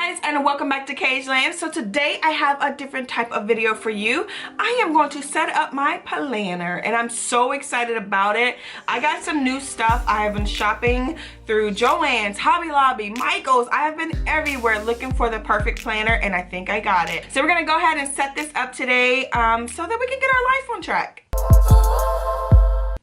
guys, and welcome back to CageLand. So today I have a different type of video for you. I am going to set up my planner and I'm so excited about it. I got some new stuff. I have been shopping through Joann's, Hobby Lobby, Michael's. I have been everywhere looking for the perfect planner and I think I got it. So we're gonna go ahead and set this up today so that we can get our life on track.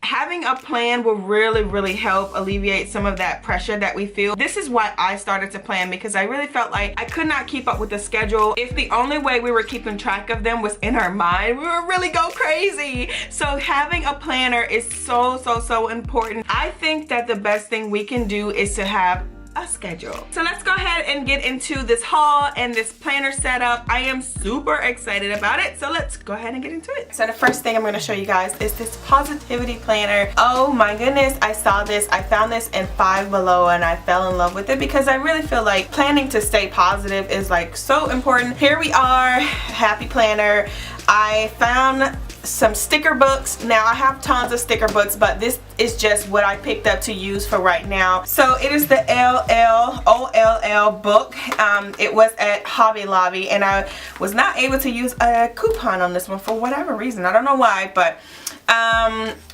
Having a plan will really help alleviate some of that pressure that we feel. This is why I started to plan, because I really felt like I could not keep up with the schedule. If the only way we were keeping track of them was in our mind, we would really go crazy. So having a planner is so important. I think that the best thing we can do is to have a schedule. So let's go ahead and get into this haul and this planner setup. I am super excited about it, so let's go ahead and get into it. So the first thing I'm going to show you guys is this positivity planner. Oh my goodness, I saw this. I found this in Five Below and I fell in love with it because I really feel like planning to stay positive is like so important. Here we are, happy planner. I found some sticker books. Now I have tons of sticker books, but this is just what I picked up to use for right now. So it is the LLOLL book. It was at Hobby Lobby and I was not able to use a coupon on this one for whatever reason. I don't know why, but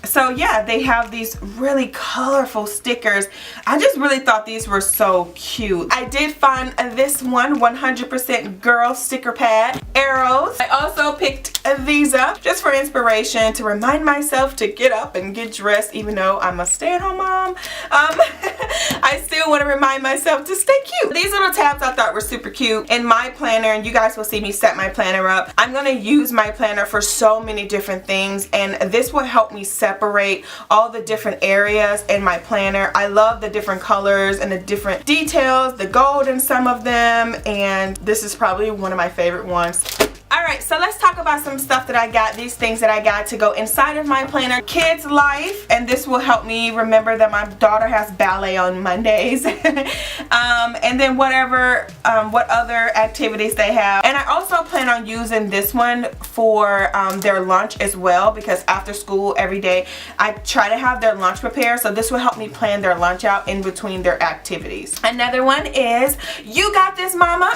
so yeah, they have these really colorful stickers. I just really thought these were so cute. I did find this one 100% girl sticker pad, arrows. I also picked these up just for inspiration, to remind myself to get up and get dressed even though I'm a stay-at-home mom. I still want to remind myself to stay cute. These little tabs I thought were super cute. In my planner, and you guys will see me set my planner up, I'm going to use my planner for so many different things, and this will help me separate all the different areas in my planner. I love the different colors and the different details, the gold in some of them, and this is probably one of my favorite ones. Alright, so let's talk about some stuff that I got, these things that I got to go inside of my planner. Kids Life, and this will help me remember that my daughter has ballet on Mondays. And then what other activities they have. And I also plan on using this one for their lunch as well, because after school every day I try to have their lunch prepared, so this will help me plan their lunch out in between their activities. Another one is You Got This, Mama.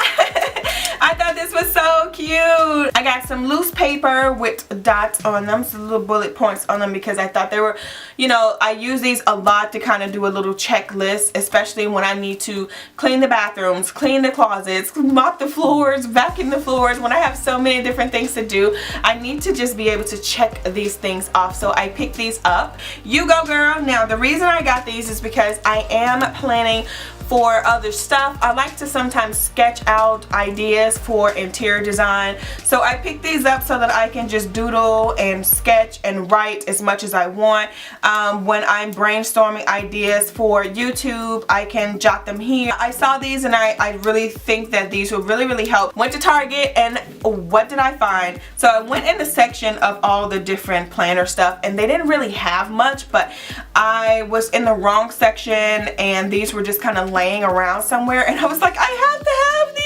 I thought this was so cute. I got some loose paper with dots on them, some little bullet points on them, because I thought they were, you know, I use these a lot to kind of do a little checklist, especially when I need to clean the bathrooms, clean the closets, mop the floors, vacuum the floors. When I have so many different things to do, I need to just be able to check these things off. So I picked these up. You go, girl. Now the reason I got these is because I am planning for other stuff. I like to sometimes sketch out ideas for interior design, so I picked these up so that I can just doodle and sketch and write as much as I want. When I'm brainstorming ideas for YouTube, I can jot them here. I saw these and I really think that these will really help. Went to Target and what did I find? So I went in the section of all the different planner stuff and they didn't really have much, but I was in the wrong section and these were just kind of laying around somewhere and I was like, I have to have these.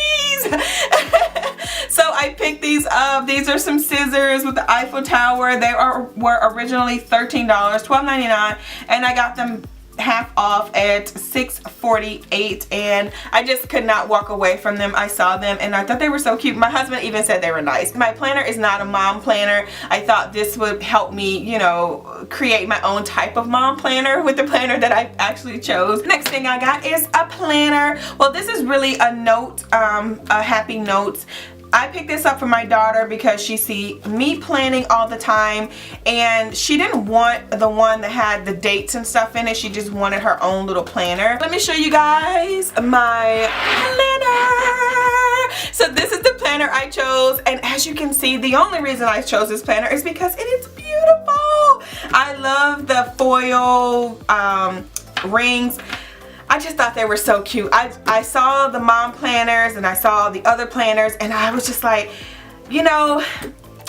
So I picked these up. These are some scissors with the Eiffel Tower. They were originally $13, $12.99, and I got them half off at $6.48, and I just could not walk away from them. I saw them and I thought they were so cute. My husband even said they were nice. My planner is not a mom planner. I thought this would help me, you know, create my own type of mom planner with the planner that I actually chose. Next thing I got is a planner. Well, this is really a note, a happy notes. I picked this up for my daughter because she see me planning all the time and she didn't want the one that had the dates and stuff in it. She just wanted her own little planner. Let me show you guys my planner. So this is the planner I chose, and as you can see, the only reason I chose this planner is because it is beautiful. I love the foil rings. I just thought they were so cute. I saw the mom planners and I saw the other planners and I was just like, you know,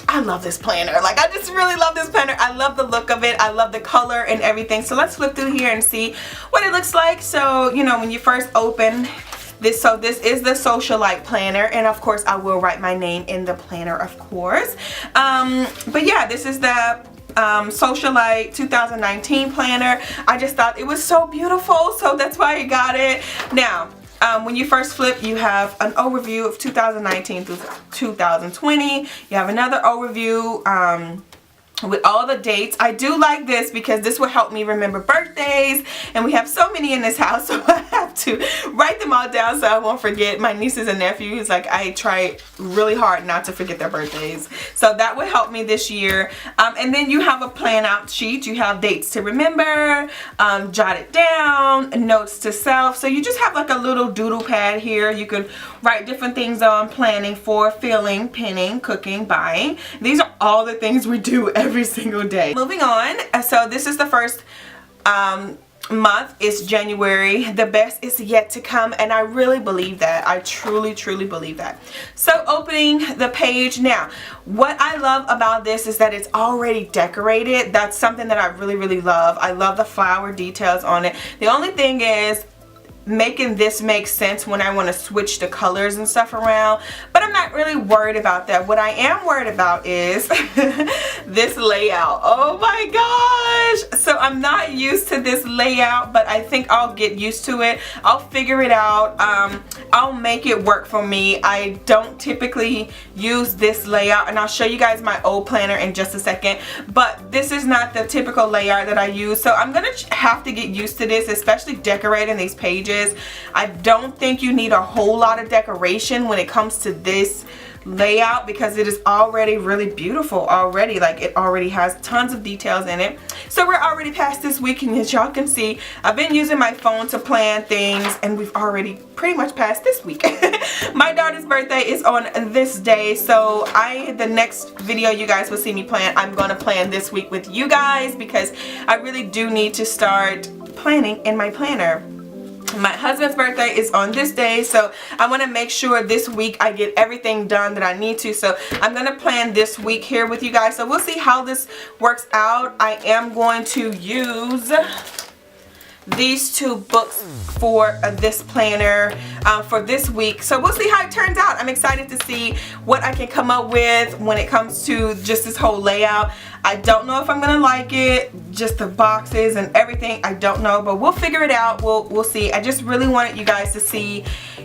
I love this planner. Like, I just really love this planner. I love the look of it. I love the color and everything. So let's flip through here and see what it looks like. So, you know, when you first open this, so this is the socialite planner, and of course I will write my name in the planner, of course. But yeah, this is the Socialite 2019 planner. I just thought it was so beautiful, so that's why I got it. Now, When you first flip, you have an overview of 2019 through 2020. You have another overview with all the dates. I do like this because this will help me remember birthdays, and we have so many in this house, so I have to write them all down so I won't forget. My nieces and nephews, like, I try really hard not to forget their birthdays, so that will help me this year. And then you have a plan out sheet. You have dates to remember, jot it down, notes to self. So you just have like a little doodle pad here. You could write different things on: planning, for, feeling, pinning, cooking, buying. These are all the things we do every single day. Moving on, so this is the first month. Is January. The best is yet to come, and I really believe that. I truly believe that. So opening the page now, what I love about this is that it's already decorated. That's something that I really love. I love the flower details on it. The only thing is making this make sense when I want to switch the colors and stuff around, but I'm not really worried about that. What I am worried about is this layout. Oh my gosh, so I'm not used to this layout, but I think I'll get used to it. I'll figure it out. I'll make it work for me. I don't typically use this layout, and I'll show you guys my old planner in just a second, but this is not the typical layout that I use, so I'm gonna have to get used to this, especially decorating these pages. I don't think you need a whole lot of decoration when it comes to this layout because it is already really beautiful already. Like, it already has tons of details in it. So we're already past this week, and as y'all can see, I've been using my phone to plan things, and we've already pretty much passed this week. My daughter's birthday is on this day, so the next video you guys will see me plan, I'm going to plan this week with you guys because I really do need to start planning in my planner. My husband's birthday is on this day, so I want to make sure this week I get everything done that I need to. So I'm going to plan this week here with you guys. So we'll see how this works out. I am going to use these two books for this planner for this week, so we'll see how it turns out. I'm excited to see what I can come up with when it comes to just this whole layout. I don't know if I'm gonna like it, just the boxes and everything. I don't know, but we'll figure it out. We'll see. I just really wanted you guys to see,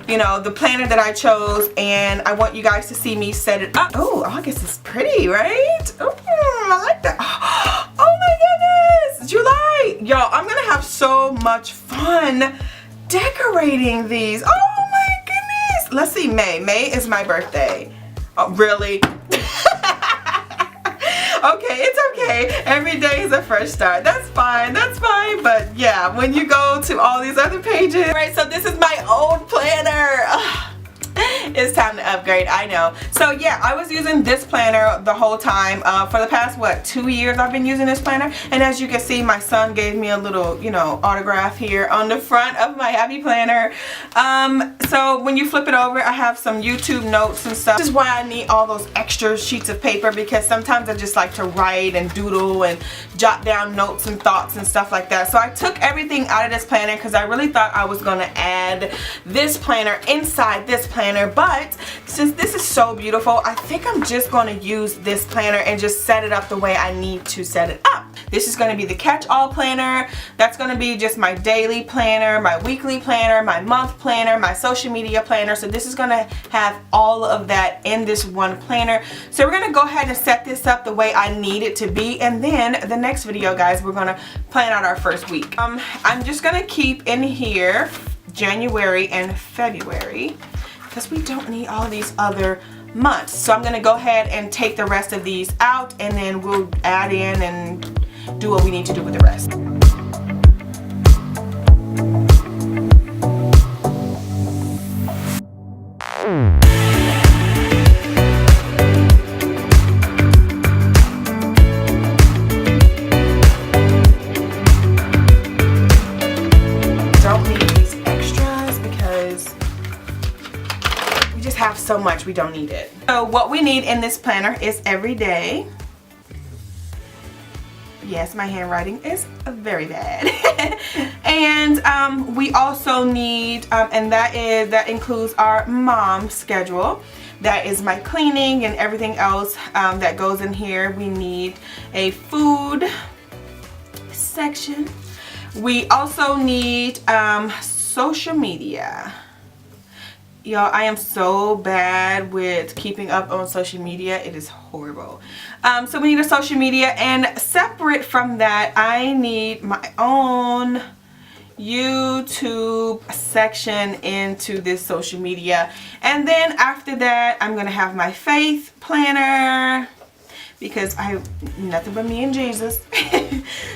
you know, the planner that I chose, and I want you guys to see me set it up. Oh, August is pretty, right? Oh, I like that. Oh my goodness, July. Y'all, I'm gonna have so much fun decorating these. Oh my goodness. Let's see, May. May is my birthday. Oh, really? Okay, it's okay. Every day is a fresh start. That's fine. That's fine. But yeah, when you go to all these other pages. Right, so this is my old planner. Ugh. It's time to upgrade, I know. So yeah, I was using this planner the whole time. For the past, what, 2 years I've been using this planner. And as you can see, my son gave me a little, you know, autograph here on the front of my happy planner. So when you flip it over, I have some YouTube notes and stuff. This is why I need all those extra sheets of paper, because sometimes I just like to write and doodle and jot down notes and thoughts and stuff like that. So I took everything out of this planner because I really thought I was going to add this planner inside this planner. But since this is so beautiful, I think I'm just going to use this planner and just set it up the way I need to set it up. This is going to be the catch-all planner. That's going to be just my daily planner, my weekly planner, my month planner, my social media planner. So this is going to have all of that in this one planner. So we're going to go ahead and set this up the way I need it to be. And then the next video, guys, we're going to plan out our first week. I'm just going to keep in here January and February, because we don't need all these other months. So I'm going to go ahead and take the rest of these out, and then we'll add in and do what we need to do with the rest. Don't need these extras because we just have so much, we don't need it. So what we need in this planner is every day. Yes, my handwriting is very bad. And we also need, and that includes our mom schedule. That is my cleaning and everything else that goes in here. We need a food section. We also need social media. Y'all, I am so bad with keeping up on social media. It is horrible. So we need a social media, and separate from that, I need my own YouTube section into this social media. And then after that, I'm gonna have my faith planner, because nothing but me and Jesus.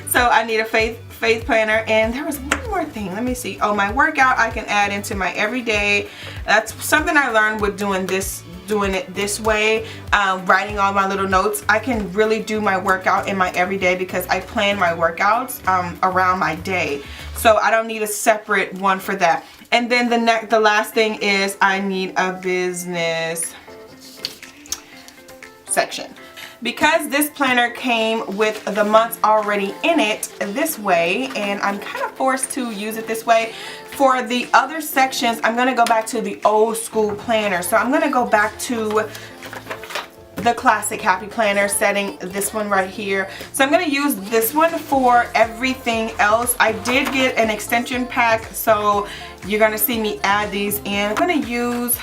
So I need a faith planner. And there was one more thing, let me see. Oh, my workout I can add into my everyday. That's something I learned with doing it this way, writing all my little notes. I can really do my workout in my everyday because I plan my workouts around my day. So I don't need a separate one for that. And then the last thing is I need a business section. Because this planner came with the months already in it this way, and I'm kind of forced to use it this way, for the other sections I'm going to go back to the old school planner. So I'm going to go back to the classic happy planner setting, this one right here. So I'm going to use this one for everything else. I did get an extension pack, so you're going to see me add these in. I'm going to use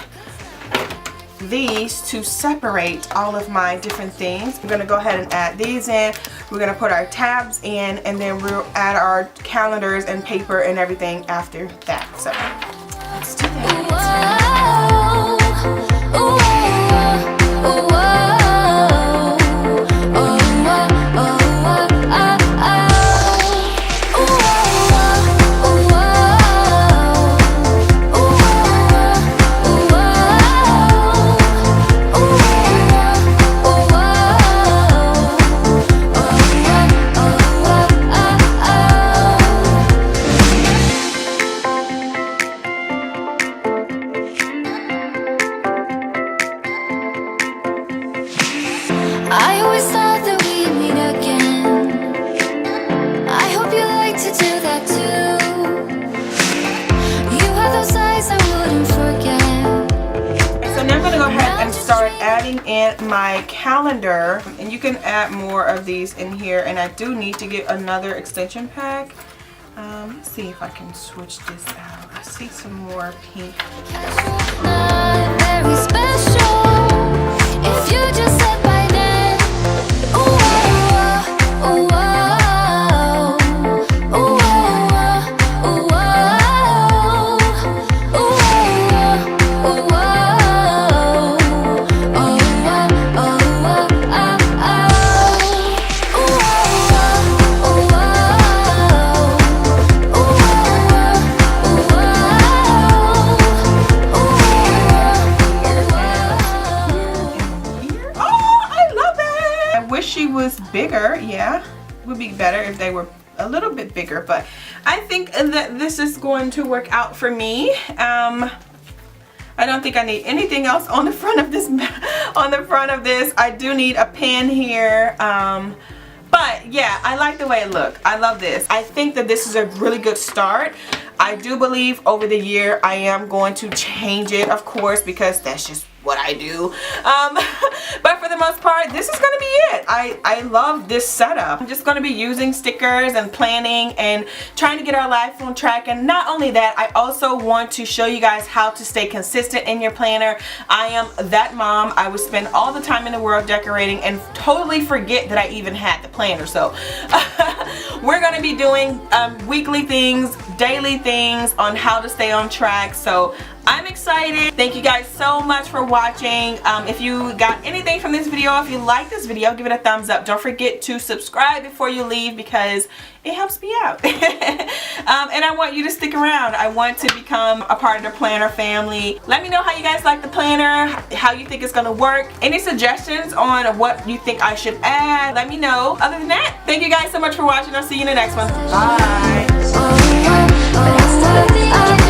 these to separate all of my different things. I'm going to go ahead and add these in. We're going to put our tabs in, and then we'll add our calendars and paper and everything after that. So let's do that. In my calendar, and you can add more of these in here, and I do need to get another extension pack. Let's see if I can switch this out. I see some more pink. Not very special if you just said by then. Ooh, ooh, ooh, bigger, yeah, would be better if they were a little bit bigger, but I think that this is going to work out for me. I don't think I need anything else on the front of this. I do need a pen here, but yeah, I like the way it looks. I love this. I think that this is a really good start. I do believe over the year I am going to change it, of course, because that's just what I do. But for the most part, this is gonna be it. I love this setup. I'm just gonna be using stickers and planning and trying to get our life on track. And not only that, I also want to show you guys how to stay consistent in your planner. I am that mom. I would spend all the time in the world decorating and totally forget that I even had the planner. So we're gonna be doing weekly things, daily things on how to stay on track. So I'm excited. Thank you guys so much for watching. If you got anything from this video, if you like this video, give it a thumbs up. Don't forget to subscribe before you leave because it helps me out. And I want you to stick around. I want to become a part of the planner family. Let me know how you guys like the planner, how you think it's gonna work. Any suggestions on what you think I should add, let me know. Other than that, thank you guys so much for watching. I'll see you in the next one. Bye.